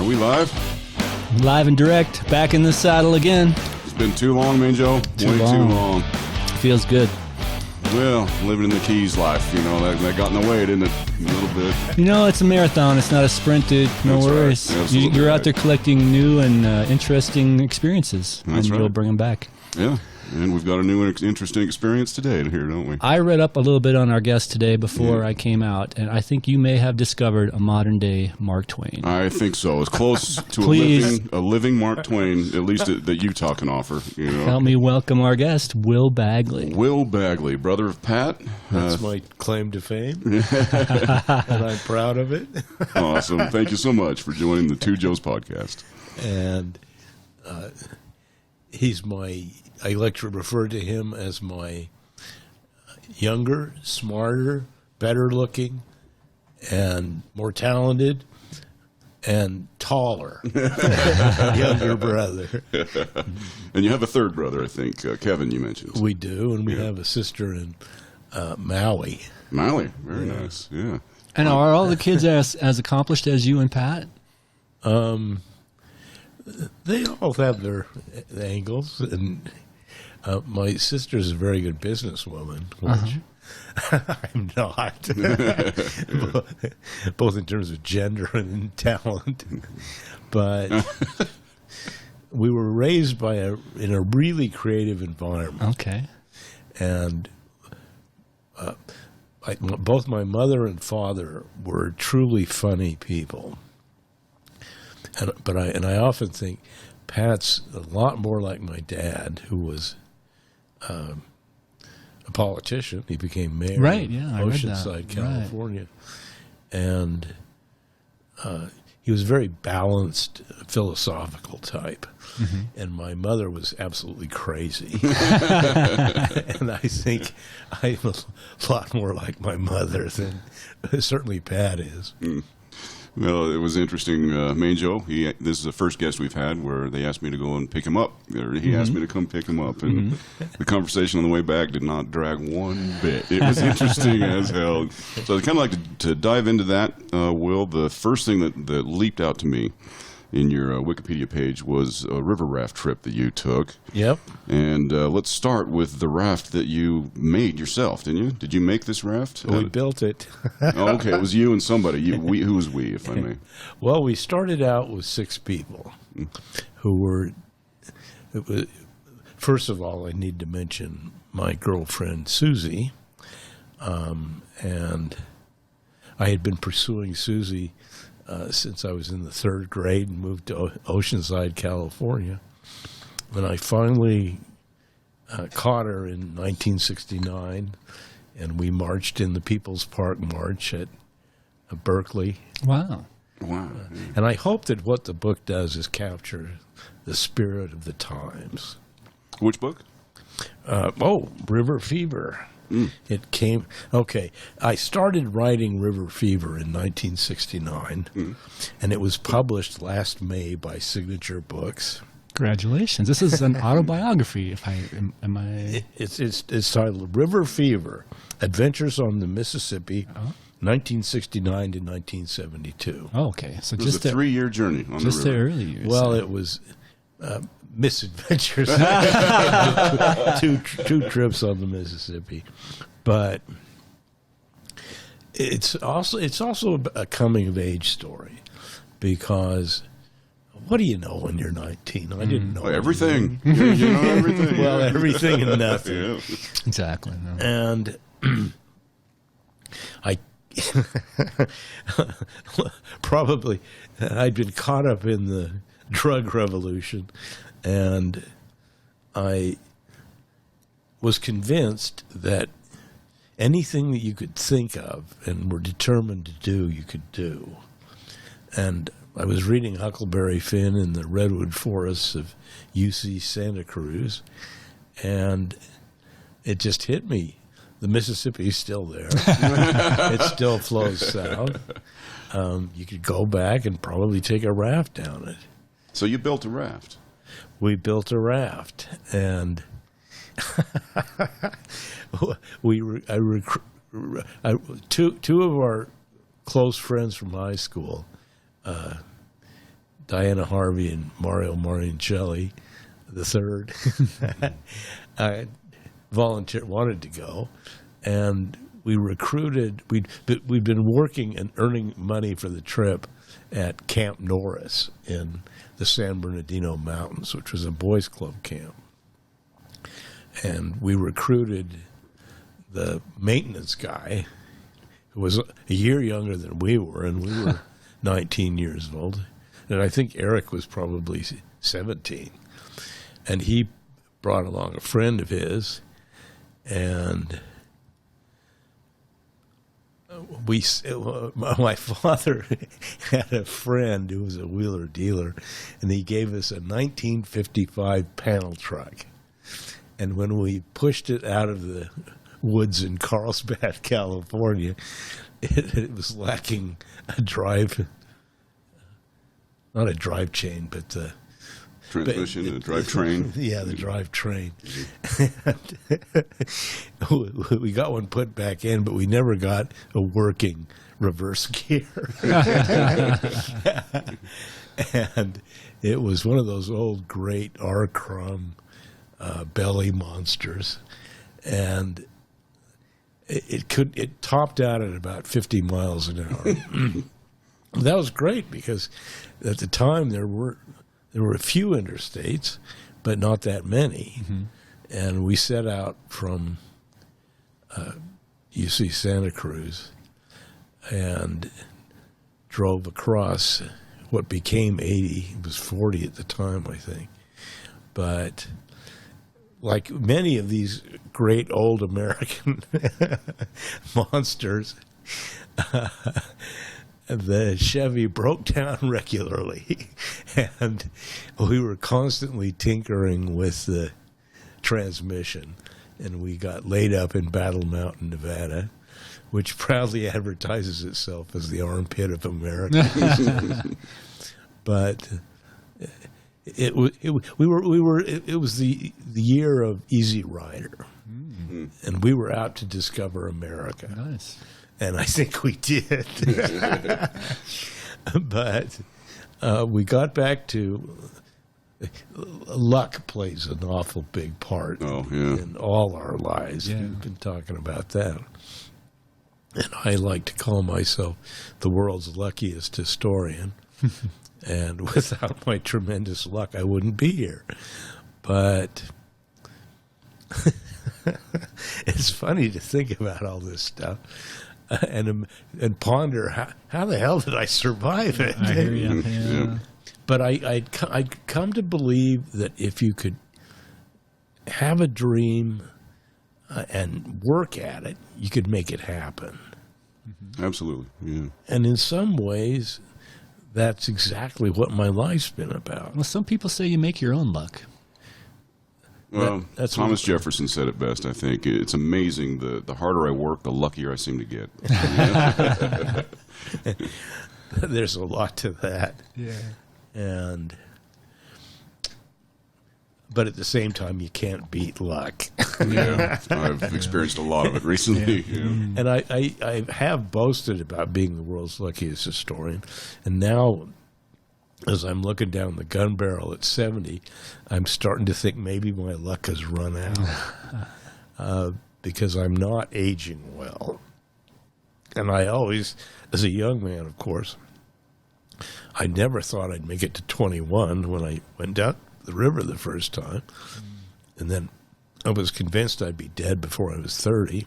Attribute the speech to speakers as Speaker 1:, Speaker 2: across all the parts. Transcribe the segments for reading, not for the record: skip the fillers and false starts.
Speaker 1: Are we live?
Speaker 2: Live and direct, back in the saddle again.
Speaker 1: It's been too long, man, Joe. Way too long.
Speaker 2: Feels good.
Speaker 1: Well, living in the Keys life, you know, that got in the way, didn't it? A little bit.
Speaker 2: You know, it's a marathon. It's not a sprint, dude. No
Speaker 1: That's
Speaker 2: worries.
Speaker 1: Right.
Speaker 2: You're out there collecting new and interesting experiences.
Speaker 1: That's
Speaker 2: and
Speaker 1: right.
Speaker 2: you'll bring them back.
Speaker 1: Yeah. And we've got a new and interesting experience today here, don't we?
Speaker 2: I read up a little bit on our guest today before I came out, and I think you may have discovered a modern-day Mark Twain.
Speaker 1: I think so. As close to a living Mark Twain, at least that Utah can offer. You know?
Speaker 2: Help me welcome our guest, Will Bagley.
Speaker 1: Will Bagley, brother of Pat.
Speaker 3: That's my claim to fame, and I'm proud of it.
Speaker 1: Awesome. Thank you so much for joining the Two Joes podcast.
Speaker 3: And he's my... I like to refer to him as my younger, smarter, better looking, and more talented, and taller younger brother.
Speaker 1: And you have a third brother, I think, Kevin, you mentioned.
Speaker 3: We do, and we have a sister in Maui.
Speaker 1: Maui, very nice, yeah.
Speaker 2: And are all the kids as accomplished as you and Pat?
Speaker 3: They all have their angles, and my sister's a very good businesswoman, which I'm not, both in terms of gender and in talent. But we were raised in a really creative environment.
Speaker 2: Okay.
Speaker 3: And both my mother and father were truly funny people. But I often think Pat's a lot more like my dad, who was a politician. He became mayor of Oceanside, California. Right. And he was a very balanced, philosophical type. Mm-hmm. And my mother was absolutely crazy. And I think I'm a lot more like my mother than certainly Pat is.
Speaker 1: Mm. Well, it was interesting. Main Joe, this is the first guest we've had where they asked me to go and pick him up. Or he asked me to come pick him up. And the conversation on the way back did not drag one bit. It was interesting as hell. So I'd kind of like to dive into that, Will. The first thing that leaped out to me in your Wikipedia page was a river raft trip that you took.
Speaker 3: Yep.
Speaker 1: And let's start with the raft that you made yourself, didn't you? Did you make this raft?
Speaker 3: We built it.
Speaker 1: Oh, okay, it was you and somebody. Who was we, if I may?
Speaker 3: Well, we started out with 6 people who were... First of all, I need to mention my girlfriend, Susie. And I had been pursuing Susie since I was in the 3rd grade and moved to Oceanside, California. When I finally caught her in 1969, and we marched in the People's Park March at Berkeley.
Speaker 2: Wow.
Speaker 3: And I hope that what the book does is capture the spirit of the times.
Speaker 1: Which book?
Speaker 3: River Fever. It came... Okay, I started writing River Fever in 1969, and it was published last May by Signature Books.
Speaker 2: Congratulations. This is an autobiography, if I...
Speaker 3: It's titled River Fever, Adventures on the Mississippi, 1969 to 1972.
Speaker 2: Oh, okay. So
Speaker 1: it was a 3-year journey on the river.
Speaker 2: Just the early years.
Speaker 3: Well, it was... misadventures. two trips on the Mississippi, but it's also a coming of age story, because what do you know when you're 19? I didn't know
Speaker 1: everything. You know everything.
Speaker 3: Well, everything and nothing.
Speaker 1: Yeah.
Speaker 2: Exactly. No.
Speaker 3: And probably I'd been caught up in the drug revolution, and I was convinced that anything that you could think of and were determined to do, you could do. And I was reading Huckleberry Finn in the redwood forests of UC Santa Cruz, and it just hit me. The Mississippi's still there. It still flows south. You could go back and probably take a raft down it.
Speaker 1: So you built a raft.
Speaker 3: We built a raft, and two of our close friends from high school Diana Harvey and Mario Mariancelli III wanted to go, and we recruited. We'd been working and earning money for the trip at Camp Norris in the San Bernardino Mountains, which was a boys' club camp, and we recruited the maintenance guy, who was a year younger than we were, and we were 19 years old, and I think Eric was probably 17, and he brought along a friend of his, and my father had a friend who was a wheeler dealer, and he gave us a 1955 panel truck, and when we pushed it out of the woods in Carlsbad, California, it was lacking a drive, not a drive chain, but the
Speaker 1: Transmission, a drivetrain.
Speaker 3: Yeah, the drivetrain. We got one put back in, but we never got a working reverse gear. And it was one of those old great R-Crum belly monsters, and it topped out at about 50 miles an hour. That was great because at the time there were a few interstates, but not that many. Mm-hmm. And we set out from UC Santa Cruz and drove across what became 80. It was 40 at the time, I think. But like many of these great old American monsters, the Chevy broke down regularly, and we were constantly tinkering with the transmission, and we got laid up in Battle Mountain, Nevada, which proudly advertises itself as the armpit of America. But it was the year of Easy Rider, and we were out to discover America.
Speaker 2: Nice.
Speaker 3: And I think we did. But we got back to luck plays an awful big part in all our lives. Yeah. We've been talking about that. And I like to call myself the world's luckiest historian. And without my tremendous luck, I wouldn't be here. But it's funny to think about all this stuff. And ponder how the hell did I survive it?
Speaker 2: I hear you. Yeah.
Speaker 3: But I'd come to believe that if you could have a dream and work at it, you could make it happen.
Speaker 1: Absolutely, yeah.
Speaker 3: And in some ways, that's exactly what my life's been about.
Speaker 2: Well, some people say you make your own luck.
Speaker 1: Well, Thomas Jefferson said it best, I think. It's amazing. The harder I work, the luckier I seem to get.
Speaker 3: There's a lot to that.
Speaker 2: Yeah.
Speaker 3: But at the same time, you can't beat luck.
Speaker 1: Yeah, I've experienced a lot of it recently. Yeah.
Speaker 3: And I have boasted about being the world's luckiest historian. And now, as I'm looking down the gun barrel at 70, I'm starting to think maybe my luck has run out because I'm not aging well. And I always, as a young man, of course, I never thought I'd make it to 21 when I went down the river the first time. And then I was convinced I'd be dead before I was 30.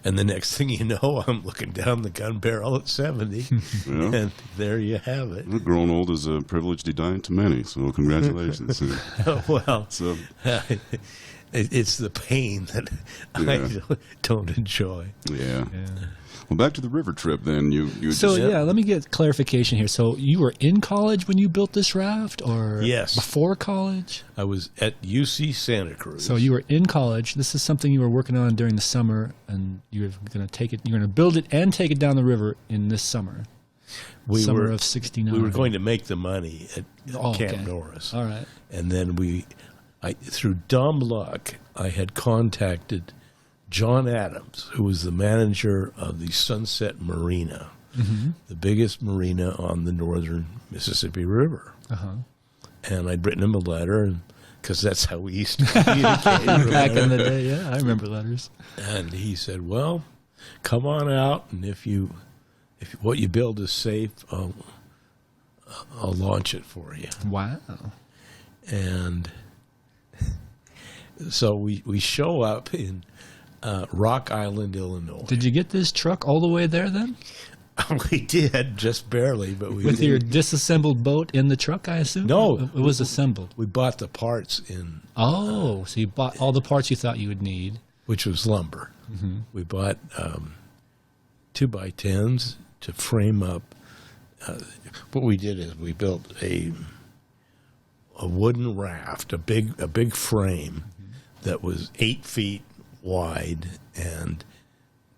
Speaker 3: And the next thing you know, I'm looking down the gun barrel at 70, and there you have it.
Speaker 1: Well, growing old is a privilege denied to many, so congratulations.
Speaker 3: Well, it's the pain that I don't enjoy.
Speaker 1: Yeah. Well, back to the river trip then.
Speaker 2: Let me get clarification here. So you were in college when you built this raft, or
Speaker 3: yes,
Speaker 2: before college?
Speaker 3: I was at UC Santa Cruz.
Speaker 2: So you were in college. This is something you were working on during the summer, and you're going to take it. You're going to build it and take it down the river in this summer. Summer of '69.
Speaker 3: We were going to make the money at Camp Norris.
Speaker 2: All right.
Speaker 3: And then through dumb luck, I had contacted John Adams, who was the manager of the Sunset Marina the biggest marina on the northern Mississippi River. And I'd written him a letter, because that's how we used to communicate.
Speaker 2: Back in the day, yeah, I remember letters.
Speaker 3: And he said, well, come on out, and if what you build is safe, I'll launch it for you.
Speaker 2: Wow.
Speaker 3: And so we show up in Rock Island, Illinois.
Speaker 2: Did you get this truck all the way there then?
Speaker 3: We did, just barely, but we
Speaker 2: With
Speaker 3: did.
Speaker 2: your disassembled boat in the truck, I assume?
Speaker 3: No.
Speaker 2: It was assembled.
Speaker 3: We bought the parts in,
Speaker 2: Oh, so you bought all the parts you thought you would need.
Speaker 3: which was lumber. We bought 2x10s to frame up. What we did is we built a wooden raft, a big frame that was 8 feet wide and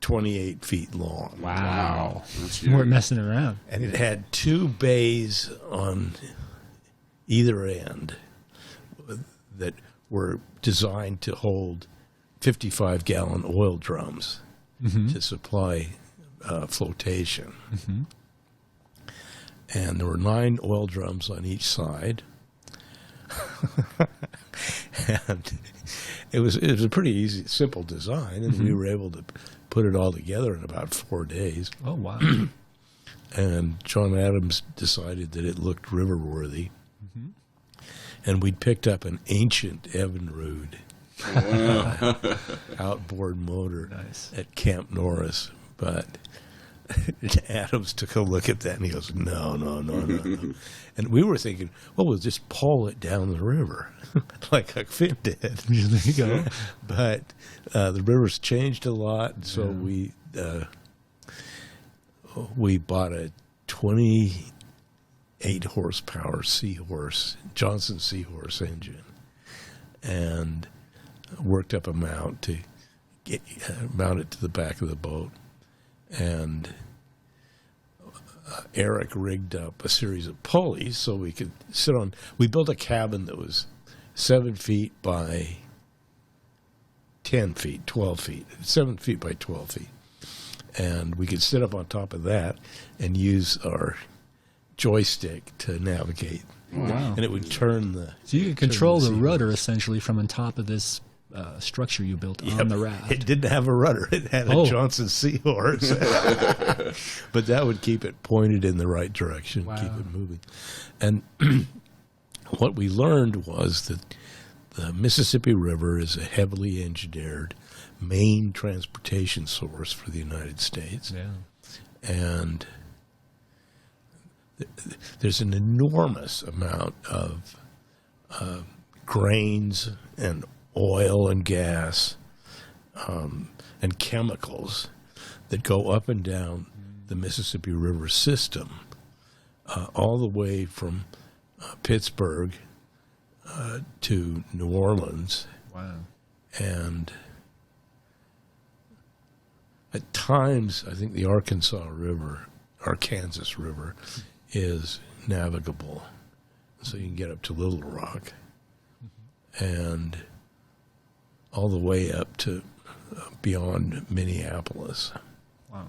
Speaker 3: 28 feet long.
Speaker 2: Wow.
Speaker 1: That's
Speaker 2: You weren't messing around.
Speaker 3: And it had 2 bays on either end that were designed to hold 55-gallon oil drums to supply flotation. And there were 9 oil drums on each side. And it was a pretty easy, simple design, and we were able to put it all together in about 4 days.
Speaker 2: Oh, wow.
Speaker 3: And John Adams decided that it looked river-worthy. And we'd picked up an ancient Evinrude outboard motor at Camp Norris. But Adams took a look at that, and he goes, no. And we were thinking, well, we'll just pole it down the river, like Huck Finn did.
Speaker 2: There you go.
Speaker 3: But the river's changed a lot, and so we bought a 28 horsepower Johnson Seahorse engine, and worked up a mount to mount it to the back of the boat. And Eric rigged up a series of pulleys so we could sit on. We built a cabin that was 7 feet by 10 feet, 12 feet, 7 feet by 12 feet. And we could sit up on top of that and use our joystick to navigate.
Speaker 2: Wow.
Speaker 3: And it would turn the...
Speaker 2: So you could control the
Speaker 3: seahorse.
Speaker 2: rudder essentially from on top of this structure you built on the raft.
Speaker 3: It didn't have a rudder. It had a Johnson Seahorse. But that would keep it pointed in the right direction, keep it moving. And what we learned was that the Mississippi River is a heavily engineered main transportation source for the United States.
Speaker 2: Yeah.
Speaker 3: And there's an enormous amount of grains and oil and gas and chemicals that go up and down the Mississippi River system, all the way from Pittsburgh to New Orleans.
Speaker 2: Wow.
Speaker 3: And at times, I think the Arkansas River is navigable. So you can get up to Little Rock and all the way up to beyond Minneapolis.
Speaker 2: Wow.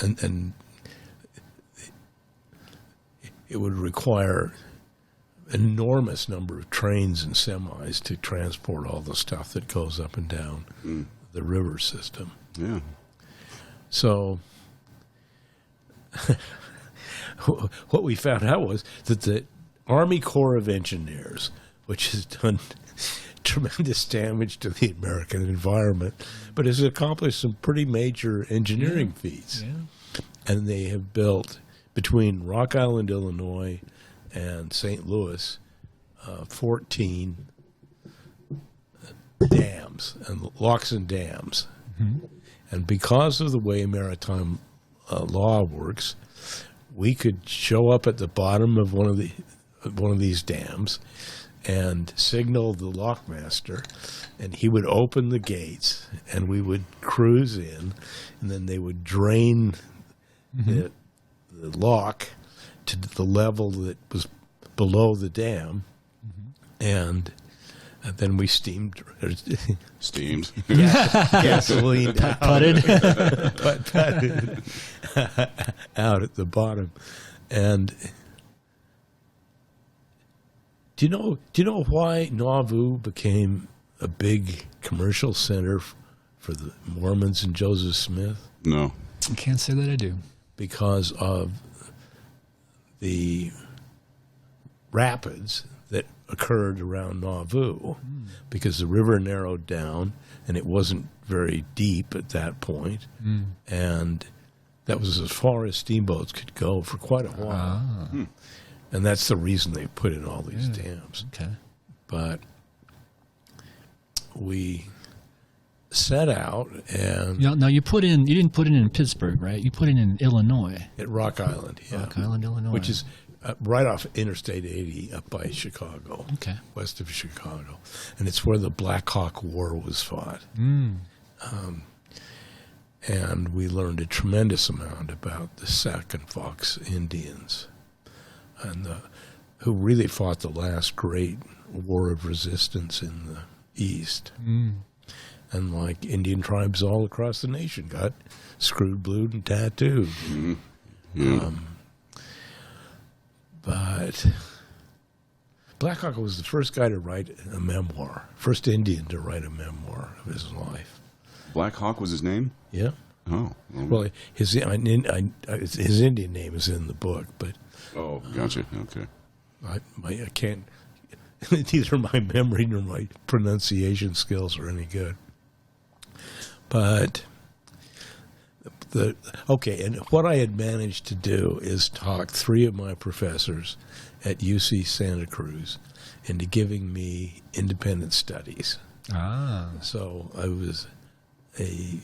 Speaker 3: And it would require an enormous number of trains and semis to transport all the stuff that goes up and down the river system.
Speaker 1: Yeah.
Speaker 3: So what we found out was that the Army Corps of Engineers, which has done tremendous damage to the American environment, but has accomplished some pretty major engineering feats.
Speaker 2: Yeah.
Speaker 3: And they have built, between Rock Island, Illinois, and St. Louis, 14 dams and locks and dams. And because of the way maritime law works, we could show up at the bottom of one of these dams and signal the lockmaster, and he would open the gates, and we would cruise in, and then they would drain the lock to the level that was below the dam, and And then we steamed gasoline
Speaker 2: Putted.
Speaker 3: putted out at the bottom. And do you know why Nauvoo became a big commercial center for the Mormons and Joseph Smith?
Speaker 1: No.
Speaker 2: I can't say that I do.
Speaker 3: Because of the rapids that occurred around Nauvoo, because the river narrowed down and it wasn't very deep at that point, and that was as far as steamboats could go for quite a while. And that's the reason they put in all these dams.
Speaker 2: Okay.
Speaker 3: But we set out and
Speaker 2: Now you didn't put it in Pittsburgh, right? You put it in Illinois.
Speaker 3: at Rock Island,
Speaker 2: Rock Island, Illinois.
Speaker 3: which is right off Interstate 80 up by Chicago,
Speaker 2: Okay.
Speaker 3: west of Chicago. And it's where the Black Hawk War was fought. And we learned a tremendous amount about the Sac and Fox Indians, and who really fought the last great war of resistance in the East. And like Indian tribes all across the nation got screwed, blued, and tattooed. But Black Hawk was the first guy to write a memoir, first Indian to write a memoir of his life.
Speaker 1: Black Hawk was his name?
Speaker 3: Yeah.
Speaker 1: Oh.
Speaker 3: Well, his Indian name is in the book, but
Speaker 1: Oh, gotcha. Okay.
Speaker 3: I can't. Neither my memory nor my pronunciation skills are any good. But and what I had managed to do is talk 3 of my professors at UC Santa Cruz into giving me independent studies. So I was a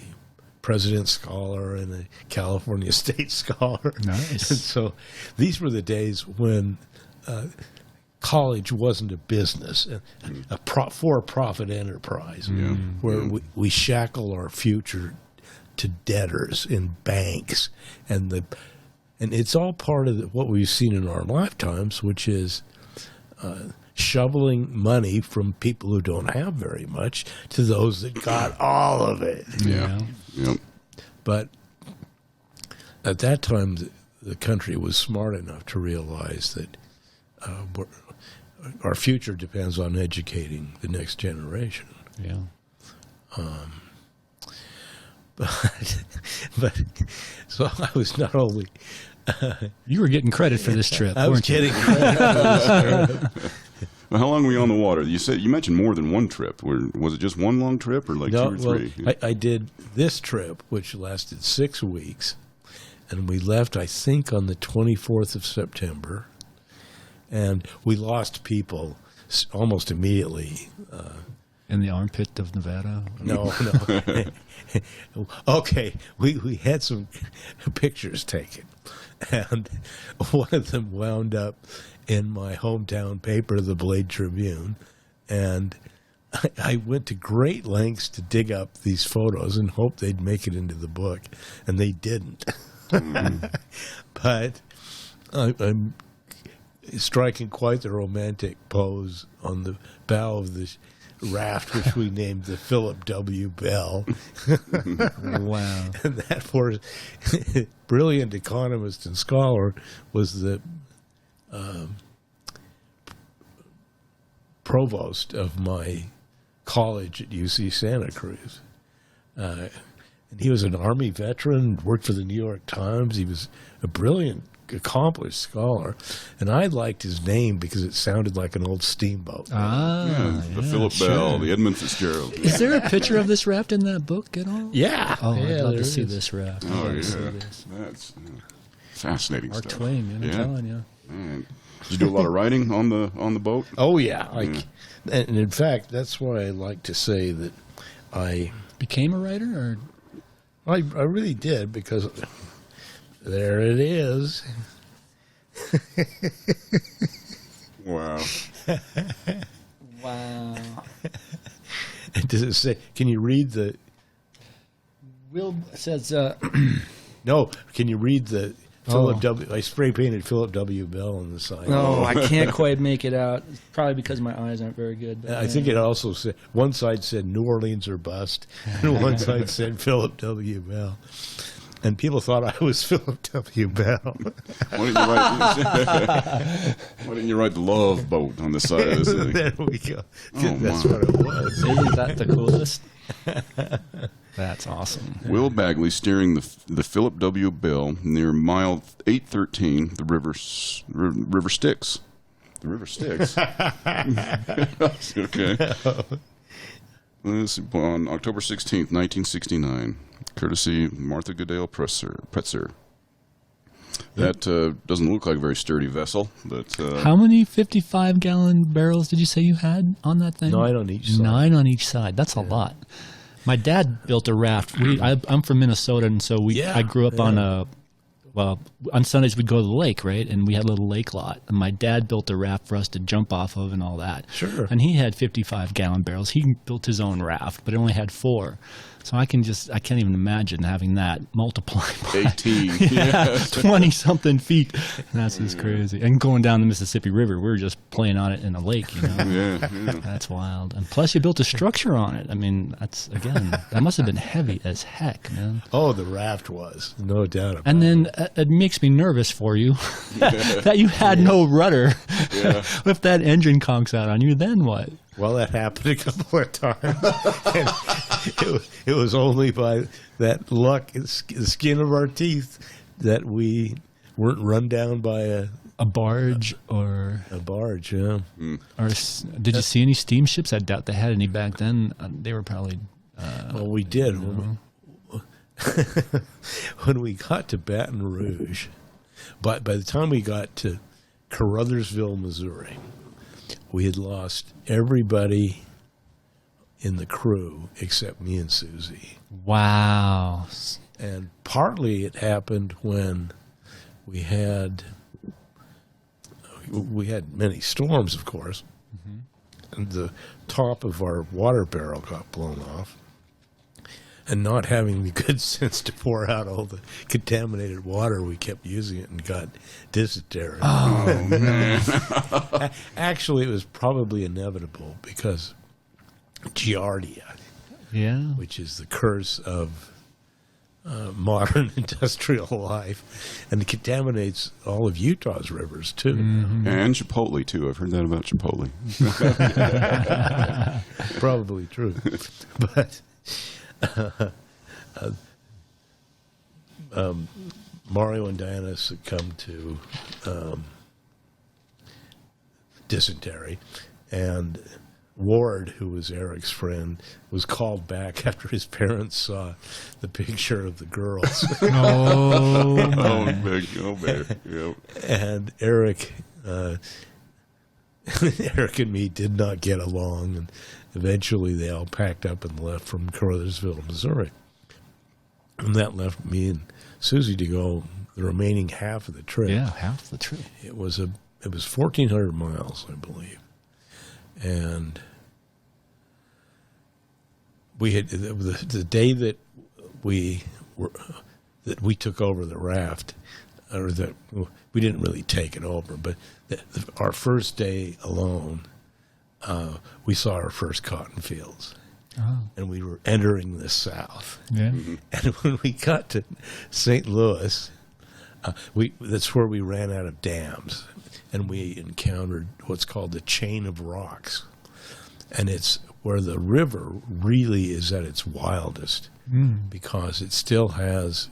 Speaker 3: President's Scholar and a California State Scholar.
Speaker 2: Nice.
Speaker 3: And so these were the days when college wasn't a business, a for-profit enterprise, where we shackle our future to debtors in banks, and it's all part of what we've seen in our lifetimes, which is shoveling money from people who don't have very much to those that got all of it.
Speaker 1: Yeah. Yep.
Speaker 3: But at that time, the country was smart enough to realize that our future depends on educating the next generation.
Speaker 2: Yeah.
Speaker 3: But so I was not only
Speaker 2: You were getting credit for this trip.
Speaker 3: I was
Speaker 2: weren't you?
Speaker 3: getting credit for this trip.
Speaker 1: Well, how long were you on the water? You mentioned more than one trip. Was it just one long trip or like 2 or 3?
Speaker 3: I did this trip, which lasted 6 weeks, and we left, I think, on the 24th of September, and we lost people almost immediately.
Speaker 2: In the armpit of Nevada?
Speaker 3: No. Okay, we had some pictures taken, and one of them wound up in my hometown paper, the Blade Tribune, and I went to great lengths to dig up these photos and hope they'd make it into the book, and they didn't. But I'm striking quite the romantic pose on the bow of the raft, which we named the Philip W. Bell.
Speaker 2: Wow.
Speaker 3: And that for brilliant economist and scholar was the provost of my college at UC Santa Cruz. And he was an Army veteran, worked for the New York Times. He was a brilliant, accomplished scholar. And I liked his name because it sounded like an old steamboat.
Speaker 1: The Philip Bell, the Edmund Fitzgerald.
Speaker 2: Is there a picture of this raft in that book at all?
Speaker 3: Yeah.
Speaker 2: Oh,
Speaker 3: yeah,
Speaker 2: I'd love
Speaker 3: there
Speaker 2: to see
Speaker 3: is.
Speaker 2: this raft.
Speaker 1: Oh,
Speaker 2: I'd love to see
Speaker 1: yeah.
Speaker 2: this.
Speaker 1: That's fascinating
Speaker 2: Mark
Speaker 1: stuff.
Speaker 2: Twain, man, I'm telling you.
Speaker 1: Man. Did you do a lot of writing on the boat?
Speaker 3: Oh, yeah. And in fact, that's why I like to say that I
Speaker 2: Became a writer, or
Speaker 3: I really did, because there it is.
Speaker 1: Wow.
Speaker 2: wow.
Speaker 3: Does it say? Can you read the?
Speaker 2: Will says
Speaker 3: No. Can you read the Philip W. I spray painted Philip W. Bell on the side.
Speaker 2: Oh, I can't quite make it out. It's probably because my eyes aren't very good. But
Speaker 3: I think it also said, one side said New Orleans or bust, and one side said Philip W. Bell. And people thought I was Philip W. Bell.
Speaker 1: Why didn't you write the Love Boat on the side of this thing?
Speaker 3: There we go.
Speaker 1: Oh,
Speaker 3: That's
Speaker 1: my.
Speaker 3: what it was.
Speaker 2: isn't that the coolest? That's awesome.
Speaker 1: Will Bagley steering the Philip W. Bell near mile 813, the river Styx. The river Styx. Okay. Let's see, on October 16th, 1969, courtesy Martha Goodale Pretzer. That doesn't look like a very sturdy vessel, but...
Speaker 2: How many 55-gallon barrels did you say you had on that thing?
Speaker 3: 9 on each side.
Speaker 2: 9 on each side. That's a lot. My dad built a raft. I'm from Minnesota, and so I grew up on on Sundays we'd go to the lake, right? And we had a little lake lot. And my dad built a raft for us to jump off of and all that.
Speaker 3: Sure.
Speaker 2: And he had 55-gallon barrels. He built his own raft, but it only had 4. So I can't even imagine having that multiplied by
Speaker 1: 18.
Speaker 2: 20-something feet. That's just crazy. And going down the Mississippi River, we were just playing on it in a lake, you know?
Speaker 1: Yeah.
Speaker 2: That's wild. And plus you built a structure on it. I mean, that must have been heavy as heck, man.
Speaker 3: Oh, the raft was. No doubt about it.
Speaker 2: And then it makes me nervous for you that you had no rudder.
Speaker 1: Yeah.
Speaker 2: If that engine conks out on you, then what?
Speaker 3: Well, that happened a couple of times. And it was only by that luck, the skin of our teeth, that we weren't run down by
Speaker 2: A barge or...
Speaker 3: a barge, yeah.
Speaker 2: Or did you see any steamships? I doubt they had any back then. They were probably...
Speaker 3: Well, we did. When we got to Baton Rouge, but by the time we got to Caruthersville, Missouri, we had lost everybody in the crew except me and Susie.
Speaker 2: Wow.
Speaker 3: And partly it happened when we had many storms, of course, and the top of our water barrel got blown off. And not having the good sense to pour out all the contaminated water, we kept using it and got dysentery.
Speaker 2: Oh, man.
Speaker 3: Actually, it was probably inevitable because giardia, which is the curse of modern industrial life, and it contaminates all of Utah's rivers, too.
Speaker 2: Mm-hmm.
Speaker 1: And Chipotle, too. I've heard that about Chipotle.
Speaker 3: Probably true. But... Mario and Diana succumbed to dysentery, and Ward, who was Eric's friend, was called back after his parents saw the picture of the girls.
Speaker 2: Oh,
Speaker 1: man. Yep.
Speaker 3: And Eric and me did not get along, and eventually they all packed up and left from Caruthersville, Missouri. And that left me and Susie to go the remaining half of the trip.
Speaker 2: yeah, half the trip.
Speaker 3: It was 1,400 miles, I believe. And we had the day that we took over the raft, or that we didn't really take it over, but our first day alone, we saw our first cotton fields.
Speaker 2: Oh.
Speaker 3: And we were entering the South.
Speaker 2: Yeah.
Speaker 3: And when we got to St. Louis, that's where we ran out of dams, and we encountered what's called the chain of rocks. And it's where the river really is at its wildest, because it still has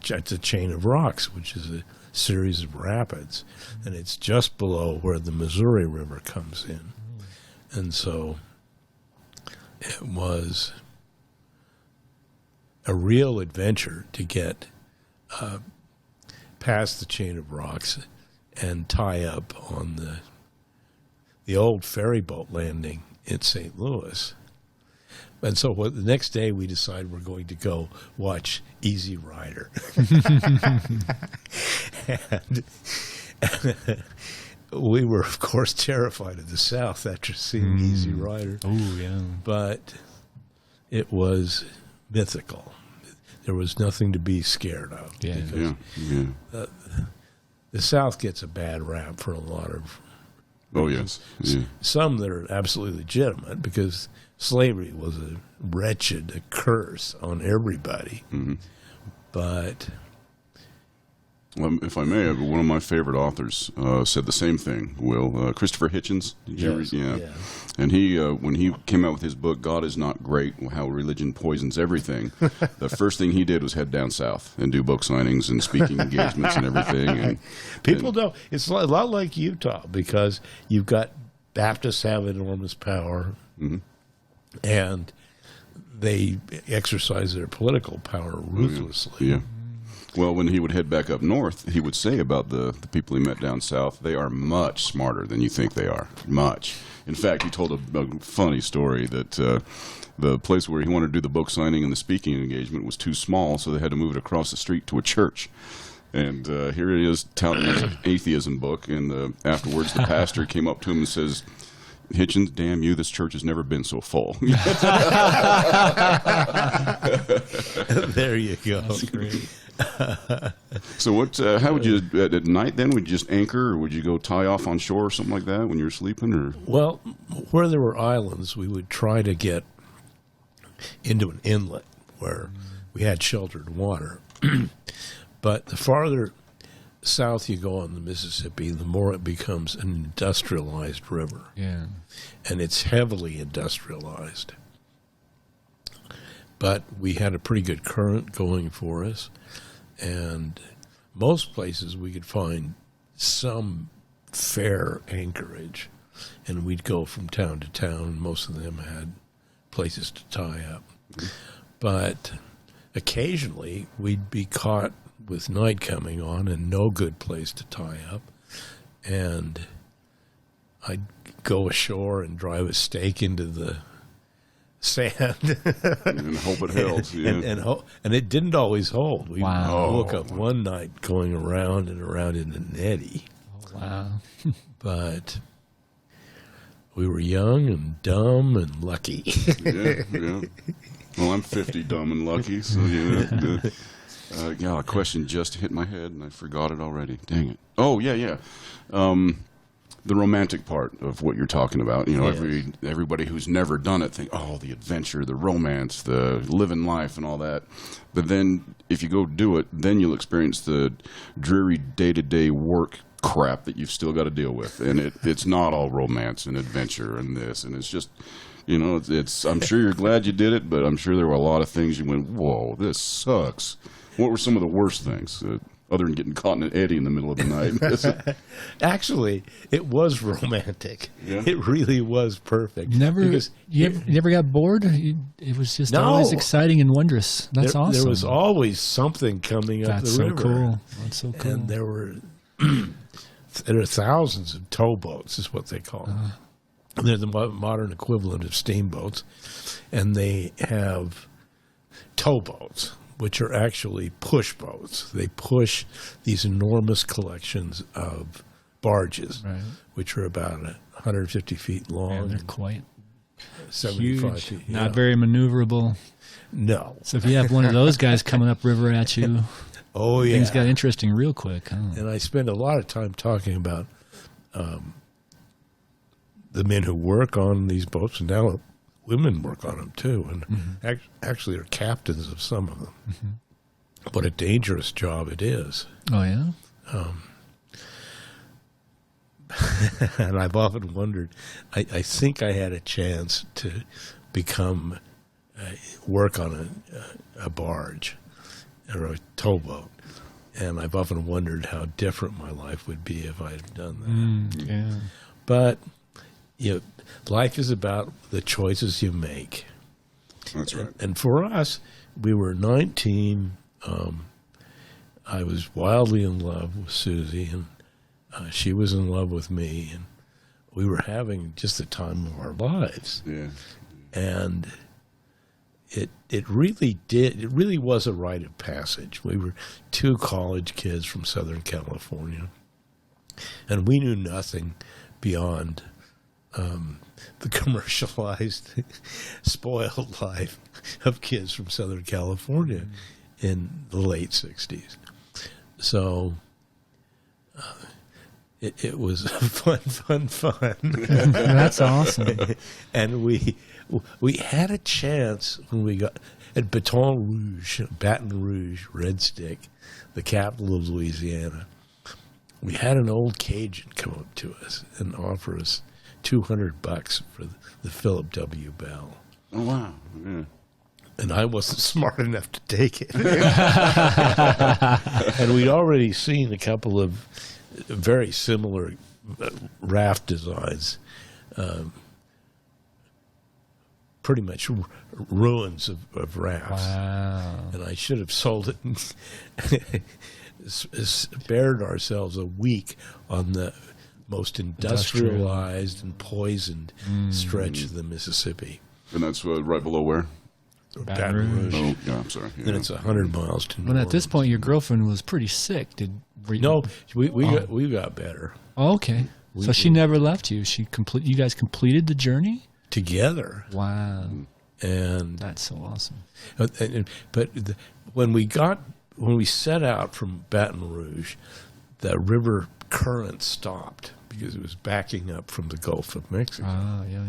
Speaker 3: it's a chain of rocks, which is a series of rapids, and it's just below where the Missouri River comes in. And so it was a real adventure to get past the chain of rocks and tie up on the old ferry boat landing in St. Louis. And so the next day we decided we're going to go watch Easy Rider. And we were, of course, terrified of the South after seeing Easy Rider.
Speaker 2: Oh, yeah.
Speaker 3: But it was mythical. there was nothing to be scared of.
Speaker 2: Yeah.
Speaker 3: Because the South gets a bad rap for a lot of
Speaker 1: Oh, yes. Yeah.
Speaker 3: some that are absolutely legitimate, because slavery was a wretched curse on everybody.
Speaker 1: Mm-hmm.
Speaker 3: But
Speaker 1: Well, if I may, one of my favorite authors said the same thing, Will. Christopher Hitchens. Did you read? Yeah. And he, when he came out with his book, God is Not Great, How Religion Poisons Everything, the first thing he did was head down south and do book signings and speaking engagements and everything. And
Speaker 3: people don't. It's a lot like Utah, because you've got Baptists have enormous power, and they exercise their political power ruthlessly.
Speaker 1: Yeah. Well, when he would head back up north, he would say about the people he met down south, they are much smarter than you think they are. Much. In fact, he told a funny story that the place where he wanted to do the book signing and the speaking engagement was too small, so they had to move it across the street to a church. And here he is touting his atheism book, and afterwards the pastor came up to him and says, Hitchens, damn you, this church has never been so full.
Speaker 3: There you go.
Speaker 2: That's great.
Speaker 1: So what? How would you at night? Then would you just anchor, or would you go tie off on shore or something like that when you were sleeping? Or
Speaker 3: Well, where there were islands, we would try to get into an inlet where we had sheltered water. But the farther south you go on the Mississippi, the more it becomes an industrialized river.
Speaker 2: Yeah.
Speaker 3: And it's heavily industrialized. But we had a pretty good current going for us, and most places we could find some fair anchorage, and we'd go from town to town, and most of them had places to tie up. But occasionally we'd be caught with night coming on and no good place to tie up, and I'd go ashore and drive a stake into the sand
Speaker 1: and hope it held. Yeah.
Speaker 3: and it didn't always hold. We
Speaker 2: Wow.
Speaker 3: woke up one night going around and around in an eddy,
Speaker 2: Wow.
Speaker 3: but we were young and dumb and lucky.
Speaker 1: Yeah. Well, I'm 50, dumb and lucky, so yeah. A question just hit my head and I forgot it already. Dang it. Oh yeah. The romantic part of what you're talking about. You know,
Speaker 3: Yes.
Speaker 1: everybody who's never done it think, oh, the adventure, the romance, the living life and all that. But then if you go do it, then you'll experience the dreary day-to-day work crap that you've still got to deal with. And it's not all romance and adventure and this. And it's just, you know, it's I'm sure you're glad you did it, but I'm sure there were a lot of things you went, whoa, this sucks. What were some of the worst things? Other than getting caught in an eddy in the middle of the night.
Speaker 3: Actually, it was romantic.
Speaker 1: Yeah.
Speaker 3: It really was perfect.
Speaker 2: You never got bored? It was just
Speaker 3: No.
Speaker 2: always exciting and wondrous. That's awesome.
Speaker 3: There was always something coming up
Speaker 2: That's
Speaker 3: the
Speaker 2: so
Speaker 3: river.
Speaker 2: cool. That's so cool.
Speaker 3: And there were thousands of towboats, is what they call them. They're the modern equivalent of steamboats, and they have towboats, which are actually push boats. They push these enormous collections of barges,
Speaker 2: Right.
Speaker 3: which are about 150 feet long,
Speaker 2: Yeah, they're
Speaker 3: and
Speaker 2: quite
Speaker 3: 75
Speaker 2: huge.
Speaker 3: feet.
Speaker 2: Not very maneuverable.
Speaker 3: No.
Speaker 2: So if you have one of those guys coming up river at you,
Speaker 3: Oh, yeah.
Speaker 2: things got interesting real quick. Huh?
Speaker 3: And I spend a lot of time talking about the men who work on these boats, and now women work on them too, and actually are captains of some of them. What a dangerous job it is.
Speaker 2: Oh, yeah?
Speaker 3: And I've often wondered, I think I had a chance to become, work on a barge or a towboat. And I've often wondered how different my life would be if I had done that.
Speaker 2: Yeah.
Speaker 3: But life is about the choices you make.
Speaker 1: That's right.
Speaker 3: And for us, we were 19. I was wildly in love with Susie, and she was in love with me, and we were having just the time of our lives.
Speaker 1: Yeah.
Speaker 3: And it really was a rite of passage. We were two college kids from Southern California, and we knew nothing beyond the commercialized, spoiled life of kids from Southern California. in the late 60s. So it was fun.
Speaker 2: That's awesome.
Speaker 3: And we had a chance when we got at Baton Rouge, Red Stick, the capital of Louisiana. We had an old Cajun come up to us and offer us $200 for the Philip W. Bell.
Speaker 1: Oh, wow. Yeah.
Speaker 3: And I wasn't smart enough to take it. And we'd already seen a couple of very similar raft designs, pretty much ruins of rafts.
Speaker 2: Wow.
Speaker 3: And I should have sold it and spared ourselves a week on the most industrialized and poisoned stretch of the Mississippi.
Speaker 1: And that's right below where?
Speaker 3: Baton Rouge.
Speaker 1: Oh, yeah, I'm sorry. Yeah.
Speaker 3: Then it's 100 miles to New
Speaker 2: When at this
Speaker 3: Orleans.
Speaker 2: point your girlfriend was pretty sick.
Speaker 3: No, we got better.
Speaker 2: Oh, okay. So she never left you. You guys completed the journey
Speaker 3: Together.
Speaker 2: Wow.
Speaker 3: And
Speaker 2: That's so awesome.
Speaker 3: when we set out from Baton Rouge, the river current stopped because it was backing up from the Gulf of Mexico.
Speaker 2: Ah, yeah.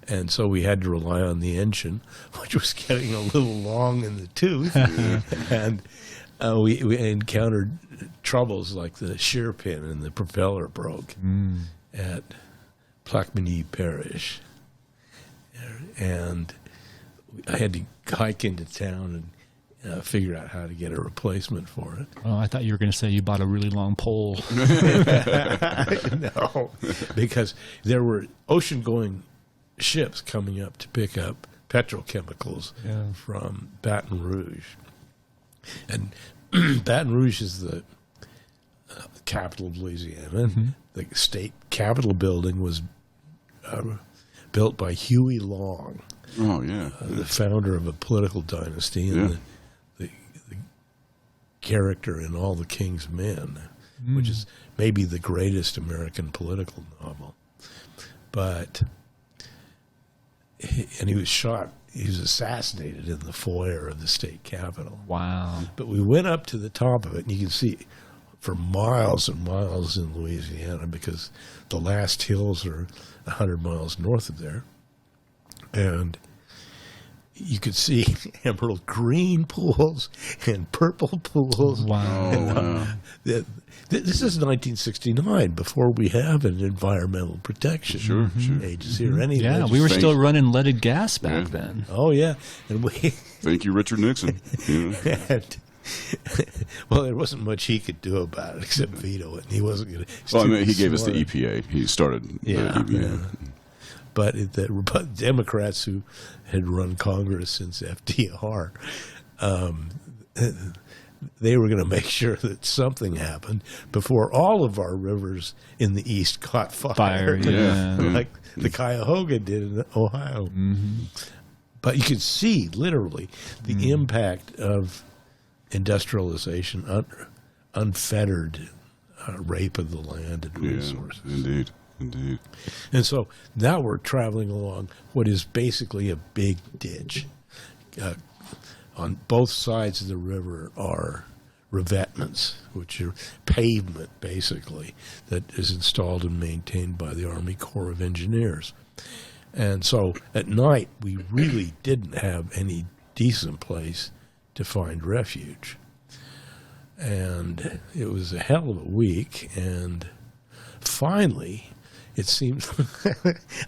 Speaker 3: And so we had to rely on the engine, which was getting a little long in the tooth. And we encountered troubles like the shear pin and the propeller broke at Plaquemine Parish. And I had to hike into town and figure out how to get a replacement for it.
Speaker 2: Oh, I thought you were going to say you bought a really long pole.
Speaker 3: No, because there were ocean-going ships coming up to pick up petrochemicals from Baton Rouge. And Baton Rouge is the capital of Louisiana. Mm-hmm. The state capitol building was built by Huey Long.
Speaker 1: Oh, yeah.
Speaker 3: The founder of a political dynasty and the character in All the King's Men, which is maybe the greatest American political novel. And he was shot, he was assassinated in the foyer of the state capitol.
Speaker 2: Wow.
Speaker 3: But we went up to the top of it, and you can see for miles and miles in Louisiana because the last hills are 100 miles north of there. And you could see emerald green pools and purple pools.
Speaker 2: Wow.
Speaker 3: And, this is 1969, before we have an environmental protection agency or anything.
Speaker 2: Yeah, we were still running leaded gas back then.
Speaker 3: Oh, yeah. And
Speaker 1: Thank you, Richard Nixon.
Speaker 3: and, well, there wasn't much he could do about it except veto it. And he wasn't going to.
Speaker 1: Well, I mean, he gave us the EPA. He started the EPA.
Speaker 3: But the Democrats who had run Congress since FDR, they were going to make sure that something happened before all of our rivers in the east caught fire. Like the Cuyahoga did in Ohio. Mm-hmm. But you could see, literally, the impact of industrialization, unfettered rape of the land and resources.
Speaker 1: Indeed.
Speaker 3: And so now we're traveling along what is basically a big ditch. On both sides of the river are revetments, which are pavement, basically, that is installed and maintained by the Army Corps of Engineers. And so at night, we really didn't have any decent place to find refuge. And it was a hell of a week, and finally, it seems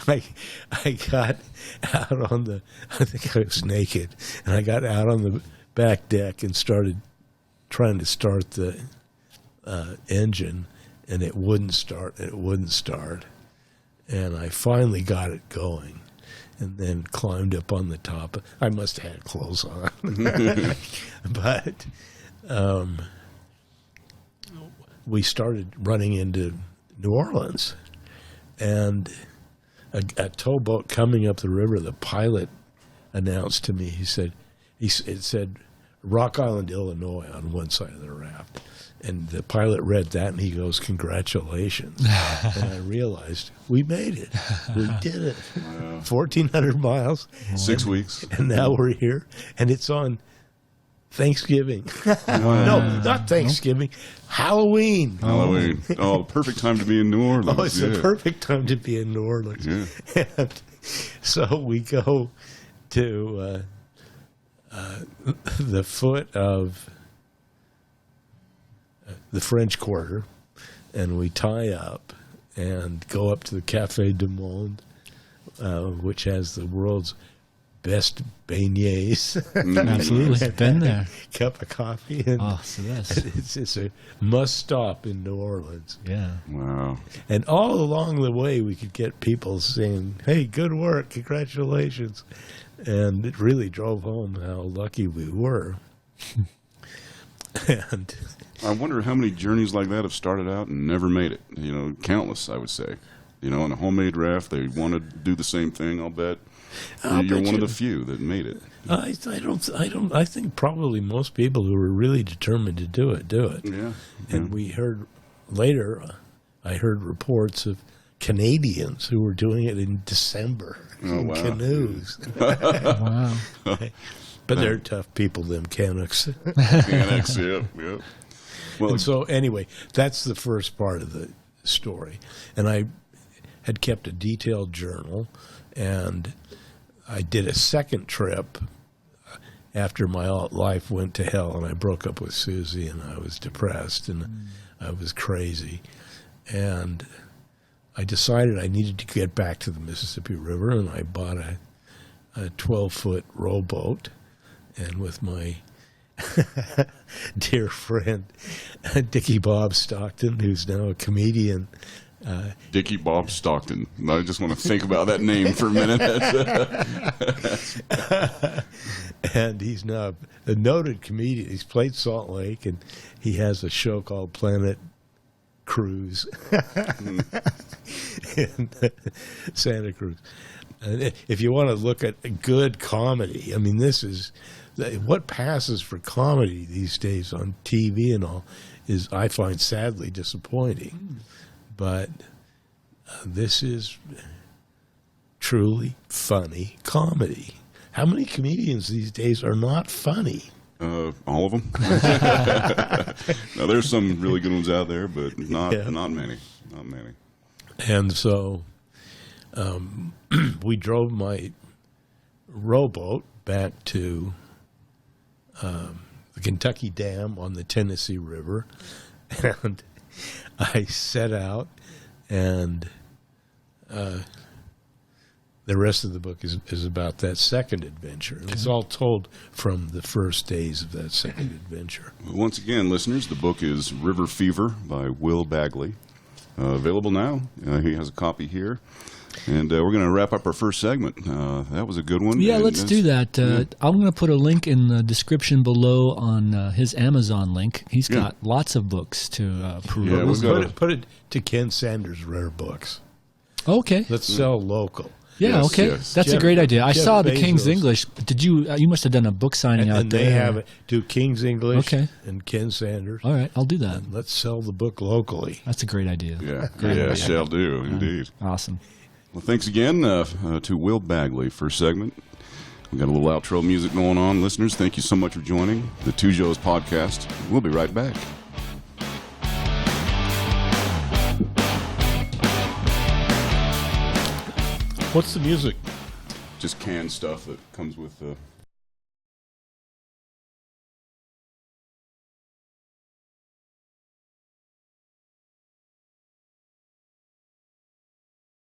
Speaker 3: I got out on the, I think I was naked, and I got out on the back deck and started trying to start the engine, and it wouldn't start, and I finally got it going, and then climbed up on the top. I must have had clothes on. But we started running into New Orleans. And a towboat coming up the river, the pilot announced to me, it said Rock Island, Illinois on one side of the raft. And the pilot read that and he goes, "Congratulations." And I realized we made it. We did it. Wow. 1,400 miles.
Speaker 1: 6 weeks.
Speaker 3: And now we're here. And it's on Thanksgiving. No, not Thanksgiving. Halloween.
Speaker 1: Halloween. Oh, perfect time to be in New Orleans.
Speaker 3: Oh, it's the perfect time to be in New Orleans.
Speaker 1: Yeah.
Speaker 3: And so we go to the foot of the French Quarter, and we tie up and go up to the Café du Monde, which has the world's best beignets.
Speaker 2: Absolutely. Been there.
Speaker 3: Cup of coffee. And
Speaker 2: so that's...
Speaker 3: it's a must stop in New Orleans.
Speaker 2: Yeah.
Speaker 1: Wow.
Speaker 3: And all along the way, we could get people saying, hey, good work, congratulations. And it really drove home how lucky we were. And
Speaker 1: I wonder how many journeys like that have started out and never made it. You know, countless, I would say. You know, in a homemade raft, they want to do the same thing, I'll bet. You're one of the few that made it.
Speaker 3: I think probably most people who were really determined to do it.
Speaker 1: Yeah.
Speaker 3: And we heard later, I heard reports of Canadians who were doing it in December in canoes.
Speaker 2: Wow.
Speaker 3: But they're tough people, them Canucks.
Speaker 1: Canucks, yeah. Well,
Speaker 3: And so anyway, that's the first part of the story. And I had kept a detailed journal, and I did a second trip after my life went to hell, and I broke up with Susie, and I was depressed, and I was crazy. And I decided I needed to get back to the Mississippi River, and I bought a 12-foot rowboat, and with my dear friend Dickie Bob Stockton, who's now a comedian.
Speaker 1: Dickie Bob Stockton. I just want to think about that name for a minute.
Speaker 3: And he's now a noted comedian. He's played Salt Lake, and he has a show called Planet Cruise in Santa Cruz. And if you want to look at good comedy, I mean, this is what passes for comedy these days on TV and all is, I find, sadly disappointing. But this is truly funny comedy. How many comedians these days are not funny?
Speaker 1: All of them. Now, there's some really good ones out there, but not many. Not many.
Speaker 3: And so we drove my rowboat back to the Kentucky Dam on the Tennessee River, and I set out, and the rest of the book is about that second adventure. And it's all told from the first days of that second adventure.
Speaker 1: Once again, listeners, the book is River Fever by Will Bagley. Available now. He has a copy here. And we're going to wrap up our first segment. That was a good one.
Speaker 2: Yeah,
Speaker 1: and
Speaker 2: let's do that. I'm going to put a link in the description below on his Amazon link. He's got lots of books to peruse.
Speaker 1: Yeah,
Speaker 3: Put it to Ken Sanders' Rare Books.
Speaker 2: Okay.
Speaker 3: Let's sell local.
Speaker 2: Yeah,
Speaker 1: Yes,
Speaker 2: okay.
Speaker 1: yes.
Speaker 2: That's
Speaker 3: Jeff-
Speaker 2: a great idea. I
Speaker 3: Jeff
Speaker 2: saw the King's
Speaker 3: Bezos.
Speaker 2: English. Did you? You must have done a book signing out
Speaker 3: And
Speaker 2: there.
Speaker 3: they have it. Do King's English
Speaker 2: Okay.
Speaker 3: and Ken Sanders.
Speaker 2: All right, I'll do that.
Speaker 3: Let's sell the book locally.
Speaker 2: That's a great idea.
Speaker 1: Yeah,
Speaker 2: Great idea.
Speaker 1: shall do, indeed.
Speaker 2: Awesome.
Speaker 1: Well, thanks again to Will Bagley for a segment. We've got a little outro music going on. Listeners, thank you so much for joining the Two Joes podcast. We'll be right back.
Speaker 3: What's the music?
Speaker 1: Just canned stuff that comes with